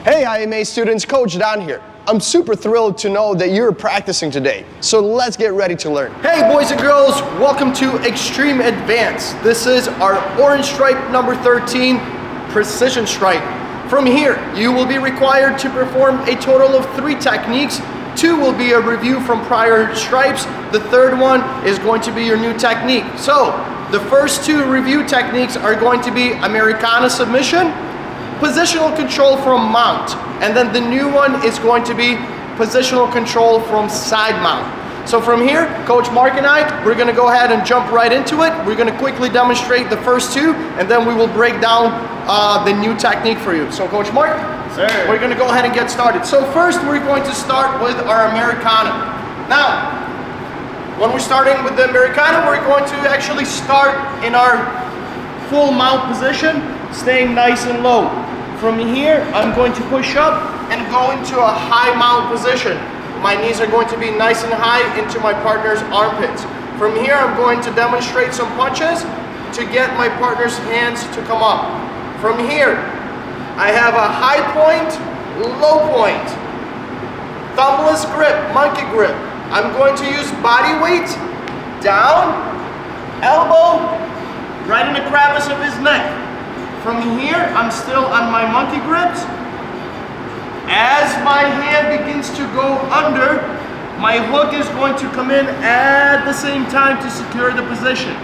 Hey IMA students, Coach Don here. I'm super thrilled to know that you're practicing today, so let's get ready to learn. Hey boys and girls, welcome to Extreme Advance. This is our orange stripe number 13, precision stripe. From here, you will be required to perform a total of 3 techniques. 2 will be a review from prior stripes. The third one is going to be your new technique. So, the first 2 review techniques are going to be Americana submission, positional control from mount, and then the new one is going to be positional control from side mount. So from here, Coach Mark and I, we're gonna go ahead and jump right into it. We're gonna quickly demonstrate the first 2, and then we will break down the new technique for you. So Coach Mark, sir, we're gonna go ahead and get started. So first, we're going to start with our Americana. Now, when we're starting with the Americana, we're going to actually start in our full mount position, staying nice and low. From here, I'm going to push up and go into a high mount position. My knees are going to be nice and high into my partner's armpits. From here, I'm going to demonstrate some punches to get my partner's hands to come up. From here, I have a high point, low point, thumbless grip, monkey grip. I'm going to use body weight, down, elbow, right in the crevice of his neck. From here, I'm still on my monkey grips. As my hand begins to go under, my hook is going to come in at the same time to secure the position.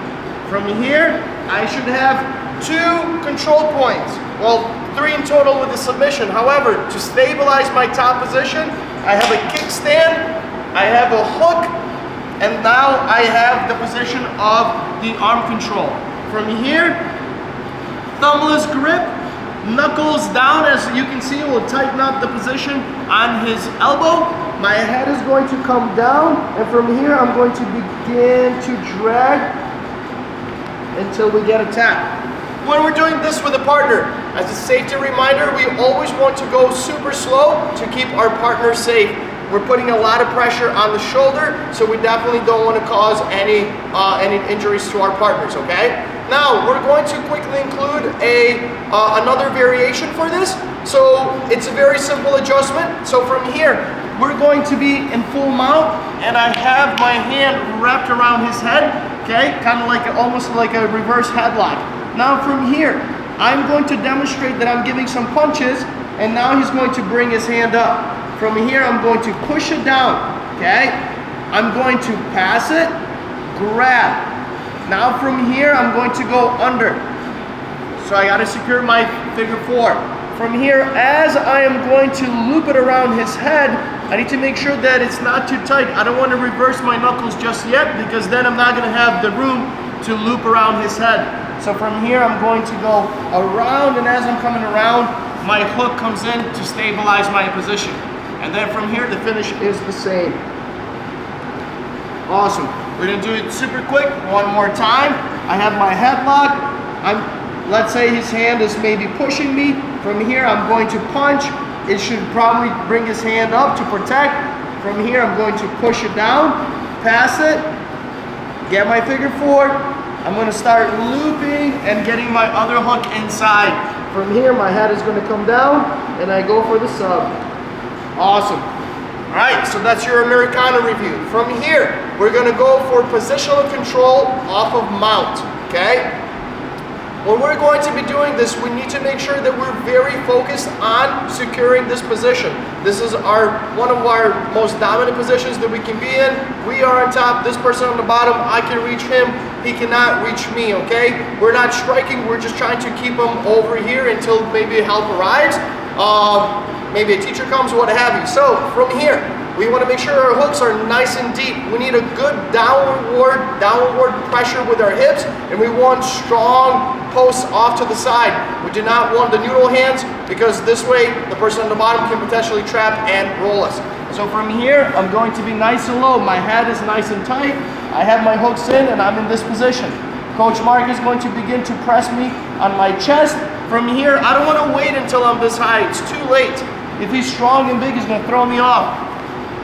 From here, I should have 2 control points. Well, 3 in total with the submission. However, to stabilize my top position, I have a kickstand, I have a hook, and now I have the position of the arm control. From here, thumbless grip, knuckles down, as you can see, will tighten up the position on his elbow. My head is going to come down, and from here I'm going to begin to drag until we get a tap. When we're doing this with a partner, as a safety reminder, we always want to go super slow to keep our partner safe. We're putting a lot of pressure on the shoulder, so we definitely don't want to cause any injuries to our partners, okay? Now, we're going to quickly include another variation for this. So, it's a very simple adjustment. So from here, we're going to be in full mount, and I have my hand wrapped around his head, okay? Kind of like almost like a reverse headlock. Now from here, I'm going to demonstrate that I'm giving some punches, and now he's going to bring his hand up. From here, I'm going to push it down, okay? I'm going to pass it, grab. Now from here, I'm going to go under. So I gotta secure my figure 4. From here, as I am going to loop it around his head, I need to make sure that it's not too tight. I don't want to reverse my knuckles just yet, because then I'm not gonna have the room to loop around his head. So from here, I'm going to go around, and as I'm coming around, my hook comes in to stabilize my position. And then from here, the finish is the same. Awesome. We're gonna do it super quick, one more time. I have my headlock. Let's say his hand is maybe pushing me. From here, I'm going to punch. It should probably bring his hand up to protect. From here, I'm going to push it down, pass it, get my figure 4. I'm gonna start looping and getting my other hook inside. From here, my head is gonna come down, and I go for the sub. Awesome. All right, so that's your Americana review. From here, we're gonna go for positional control off of mount, okay? When we're going to be doing this, we need to make sure that we're very focused on securing this position. This is one of our most dominant positions that we can be in. We are on top, this person on the bottom, I can reach him, he cannot reach me, okay? We're not striking, we're just trying to keep him over here until maybe help arrives. Maybe a teacher comes, what have you. So from here, we want to make sure our hooks are nice and deep. We need a good downward pressure with our hips, and we want strong posts off to the side. We do not want the noodle hands, because this way the person on the bottom can potentially trap and roll us. So from here, I'm going to be nice and low. My head is nice and tight. I have my hooks in, and I'm in this position. Coach Mark is going to begin to press me on my chest. From here, I don't want to wait until I'm this high. It's too late. If he's strong and big, he's going to throw me off.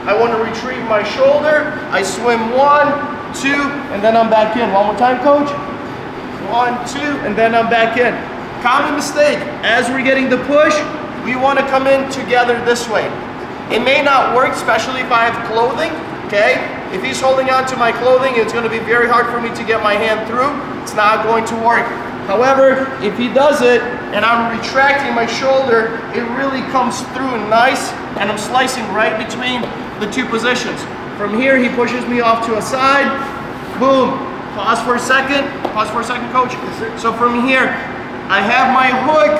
I want to retrieve my shoulder. I swim 1, 2, and then I'm back in. One more time, coach. 1, 2, and then I'm back in. Common mistake. As we're getting the push, we want to come in together this way. It may not work, especially if I have clothing, okay? If he's holding on to my clothing, it's going to be very hard for me to get my hand through. It's not going to work. However, if he does it and I'm retracting my shoulder, it really comes through nice, and I'm slicing right between the two positions. From here, he pushes me off to a side, boom. Pause for a second, coach. So from here, I have my hook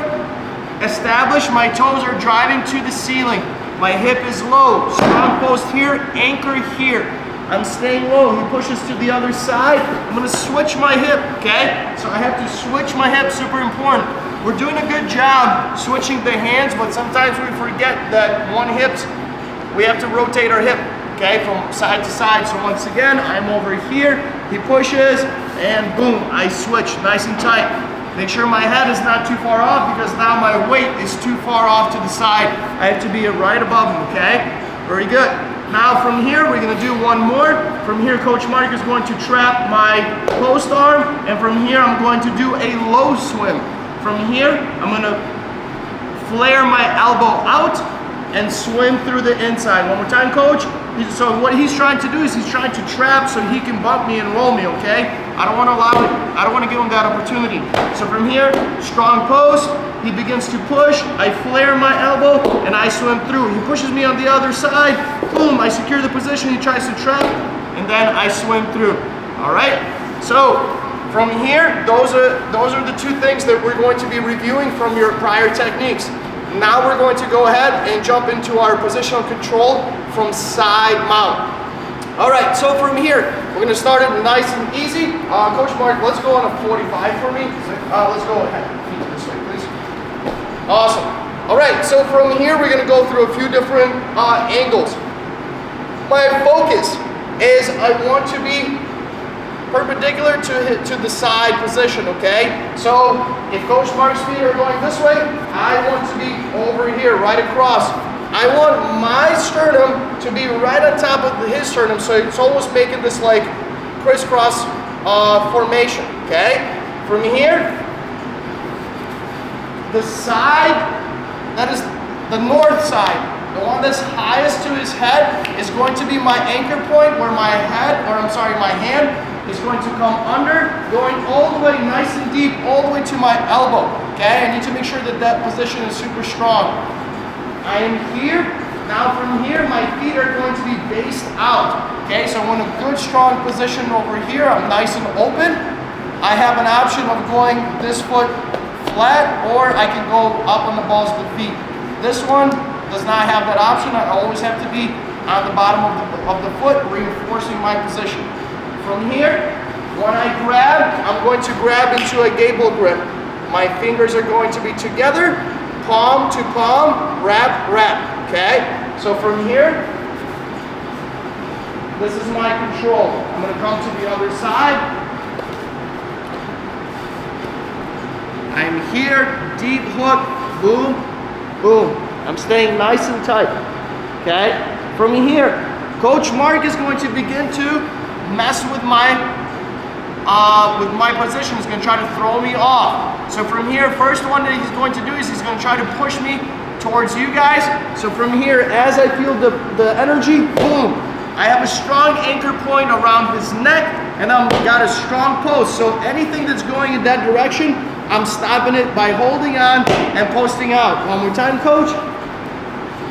established, my toes are driving to the ceiling. My hip is low, strong post here, anchor here. I'm staying low, he pushes to the other side. I'm gonna switch my hip, okay? So I have to switch my hip, super important. We're doing a good job switching the hands, but sometimes we forget that we have to rotate our hip, okay, from side to side. So once again, I'm over here, he pushes, and boom, I switch nice and tight. Make sure my head is not too far off, because now my weight is too far off to the side. I have to be right above him, okay? Very good. Now from here, we're gonna do one more. From here, Coach Mark is going to trap my post arm, and from here, I'm going to do a low swim. From here, I'm gonna flare my elbow out and swim through the inside. One more time, Coach. So what he's trying to do is he's trying to trap so he can bump me and roll me, okay? I don't wanna allow it. I don't wanna give him that opportunity. So from here, strong post, he begins to push, I flare my elbow, and I swim through. He pushes me on the other side, boom, I secure the position, he tries to trap, and then I swim through, all right? So from here, those are the two things that we're going to be reviewing from your prior techniques. Now we're going to go ahead and jump into our positional control from side mount. All right, so from here, we're gonna start it nice and easy. Coach Mark, let's go on a 45 for me. Let's go ahead, feet this way, please. Awesome. All right, so from here, we're gonna go through a few different angles. My focus is I want to be perpendicular to the side position, okay? So if Coach Mark's feet are going this way, I want to be over here, right across. I want my sternum to be right on top of his sternum, so it's almost making this like crisscross formation, okay? From here, the side, that is the north side, the one that's highest to his head, is going to be my anchor point where my hand is going to come under, going all the way nice and deep, all the way to my elbow, okay? I need to make sure that that position is super strong. I am here. Now from here, my feet are going to be based out, okay? So I'm in a good, strong position over here. I'm nice and open. I have an option of going this foot flat, or I can go up on the balls of the feet. This one does not have that option. I always have to be on the bottom of the foot, reinforcing my position. From here, when I grab, I'm going to grab into a gable grip. My fingers are going to be together, palm to palm, wrap, wrap, okay? So from here, this is my control. I'm gonna come to the other side. I'm here, deep hook, boom, boom. I'm staying nice and tight, okay? From here, Coach Mark is going to begin to mess with my position. He's going to try to throw me off. So from here, first one that he's going to do is he's going to try to push me towards you guys. So from here, as I feel the energy, boom, I have a strong anchor point around his neck, and I've got a strong post. So anything that's going in that direction, I'm stopping it by holding on and posting out. One more time, Coach.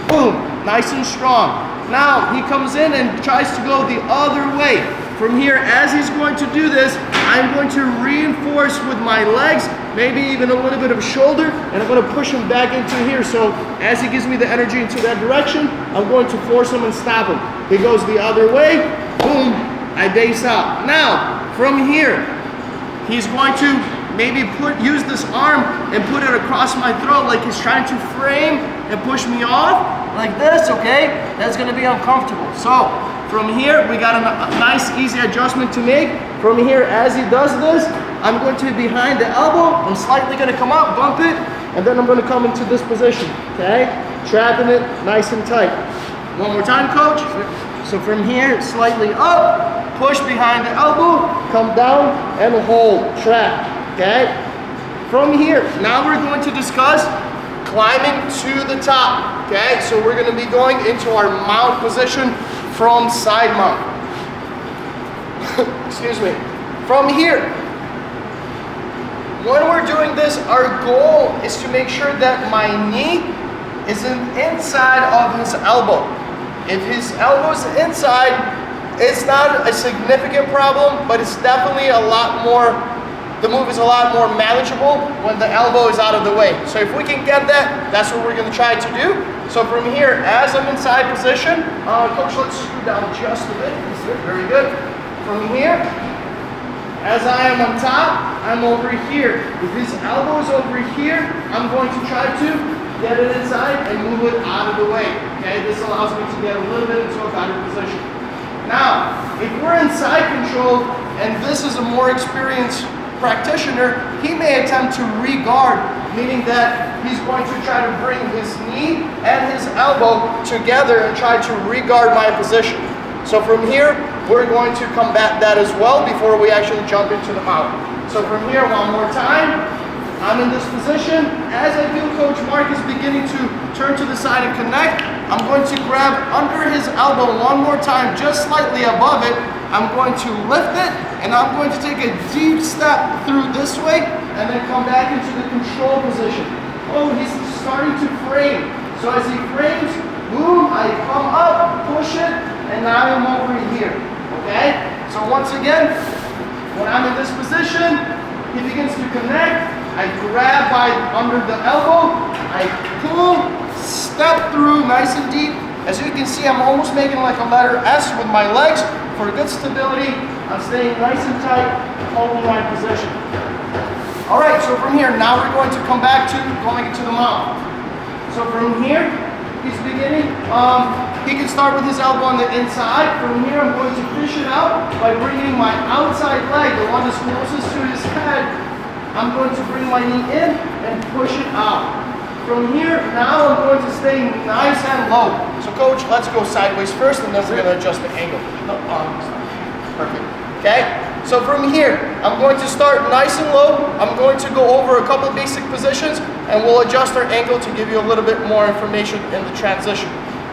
Boom, nice and strong. Now he comes in and tries to go the other way. From here, as he's going to do this, I'm going to reinforce with my legs, maybe even a little bit of shoulder, and I'm going to push him back into here. So as he gives me the energy into that direction, I'm going to force him and stop him. He goes the other way, boom, I base out. Now, from here, he's going to maybe use this arm and put it across my throat like he's trying to frame and push me off like this, okay? That's gonna be uncomfortable. So from here, we got a nice, easy adjustment to make. From here, as he does this, I'm going to be behind the elbow. I'm slightly gonna come out, bump it, and then I'm gonna come into this position, okay? Trapping it nice and tight. One more time, Coach. So from here, slightly up, push behind the elbow, come down, and hold, trap, okay? From here, now we're going to discuss climbing to the top, okay? So we're gonna be going into our mount position from side mount. Excuse me. From here, when we're doing this, our goal is to make sure that my knee is inside of his elbow. If his elbow's inside, it's not a significant problem, but it's definitely a lot more, the move is a lot more manageable when the elbow is out of the way. So if we can get that, that's what we're gonna try to do. So from here, as I'm inside position, coach, let's screw down just a bit. Very good. From here, as I am on top, I'm over here. If his elbow is over here, I'm going to try to get it inside and move it out of the way. Okay, this allows me to get a little bit into a better position. Now, if we're in side control and this is a more experienced practitioner, he may attempt to re-guard, meaning that he's going to try to bring his knee and his elbow together and try to re-guard my position. So from here, we're going to combat that as well before we actually jump into the mount. So from here, one more time, I'm in this position. As I feel Coach Mark is beginning to turn to the side and connect, I'm going to grab under his elbow one more time, just slightly above it. I'm going to lift it, and I'm going to take a deep step through this way, and then come back into the control position. Oh, he's starting to frame. So as he frames, boom, I come up, push it, and now I'm over here, okay? So once again, when I'm in this position, he begins to connect. I grab by under the elbow, I pull, step through nice and deep. As you can see, I'm almost making like a letter S with my legs. For good stability, I'm staying nice and tight, holding my position. All right, so from here, now we're going to come back to going into the mount. So from here, he's beginning, he can start with his elbow on the inside. From here, I'm going to fish it out by bringing my outside leg, the one that's closest to his head. I'm going to bring my knee in and push it out. From here, now I'm going to stay nice and low. So coach, let's go sideways first and then we're gonna adjust the angle. No, perfect, okay? So from here, I'm going to start nice and low. I'm going to go over a couple of basic positions and we'll adjust our angle to give you a little bit more information in the transition.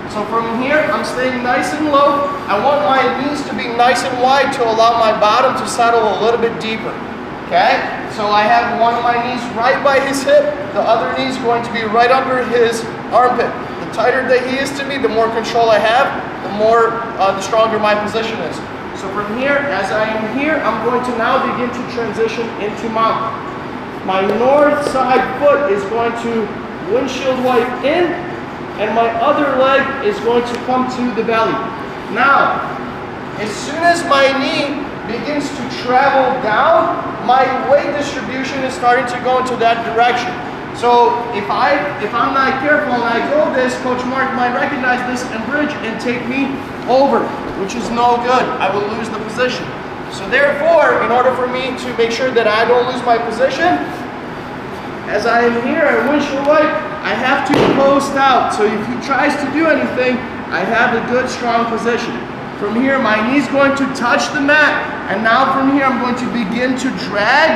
So from here, I'm staying nice and low. I want my knees to be nice and wide to allow my bottom to settle a little bit deeper. Okay, so I have one of my knees right by his hip, the other knee is going to be right under his armpit. The tighter that he is to me, the more control I have, the stronger my position is. So from here, as I am here, I'm going to now begin to transition into mount. My north side foot is going to windshield wipe in, and my other leg is going to come to the belly. Now, as soon as my knee begins to travel down, my weight distribution is starting to go into that direction. So if I'm not careful and I go this, Coach Mark might recognize this and bridge and take me over, which is no good. I will lose the position. So therefore, in order for me to make sure that I don't lose my position, as I am here at windshield wipe, I have to post out. So if he tries to do anything, I have a good strong position. From here, my knee's going to touch the mat. And now from here, I'm going to begin to drag,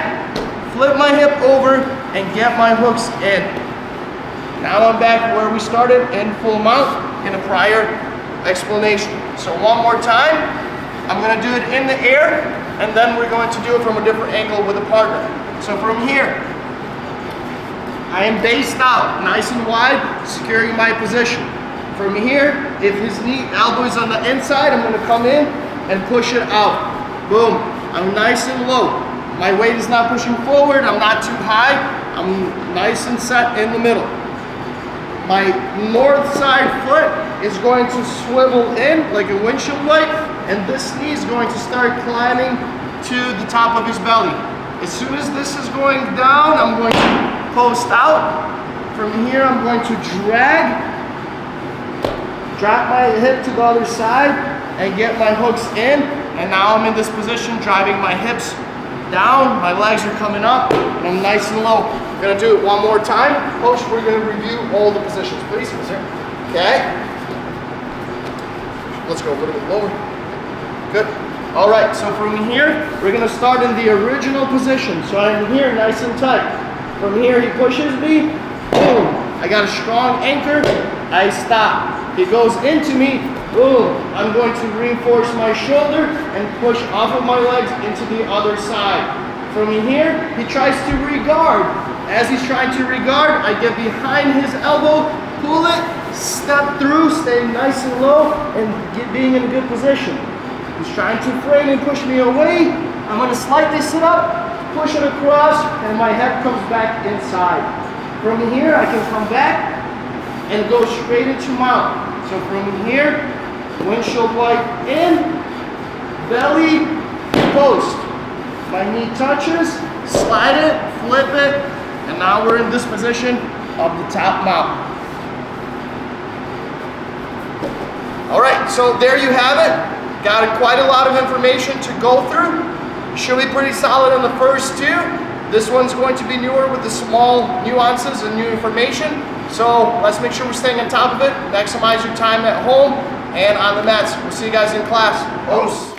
flip my hip over, and get my hooks in. Now I'm back where we started in full mount in a prior explanation. So one more time, I'm gonna do it in the air, and then we're going to do it from a different angle with a partner. So from here, I am based out, nice and wide, securing my position. From here, if his elbow is on the inside, I'm gonna come in and push it out. Boom, I'm nice and low. My weight is not pushing forward, I'm not too high, I'm nice and set in the middle. My north side foot is going to swivel in like a windshield wipe, and this knee is going to start climbing to the top of his belly. As soon as this is going down, I'm going to post out. From here, I'm going to drop my hip to the other side and get my hooks in. And now I'm in this position, driving my hips down, my legs are coming up, and I'm nice and low. I'm gonna do it one more time. Coach, we're gonna review all the positions, please. Okay. Let's go a little bit lower. Good. All right, so from here, we're gonna start in the original position. So I'm here nice and tight. From here, he pushes me, boom. I got a strong anchor, I stop. He goes into me, boom. I'm going to reinforce my shoulder and push off of my legs into the other side. From here, he tries to regard. As he's trying to regard, I get behind his elbow, pull it, step through, stay nice and low, and being in a good position. He's trying to frame and push me away. I'm gonna slightly sit up, push it across, and my head comes back inside. From here, I can come back and go straight into mount. So from here, windshield wipe in, belly, post. My knee touches, slide it, flip it, and now we're in this position of the top mount. All right, so there you have it. Got quite a lot of information to go through. Should be pretty solid on the first two. This one's going to be newer with the small nuances and new information. So let's make sure we're staying on top of it. Maximize your time at home and on the mats. We'll see you guys in class. Oops.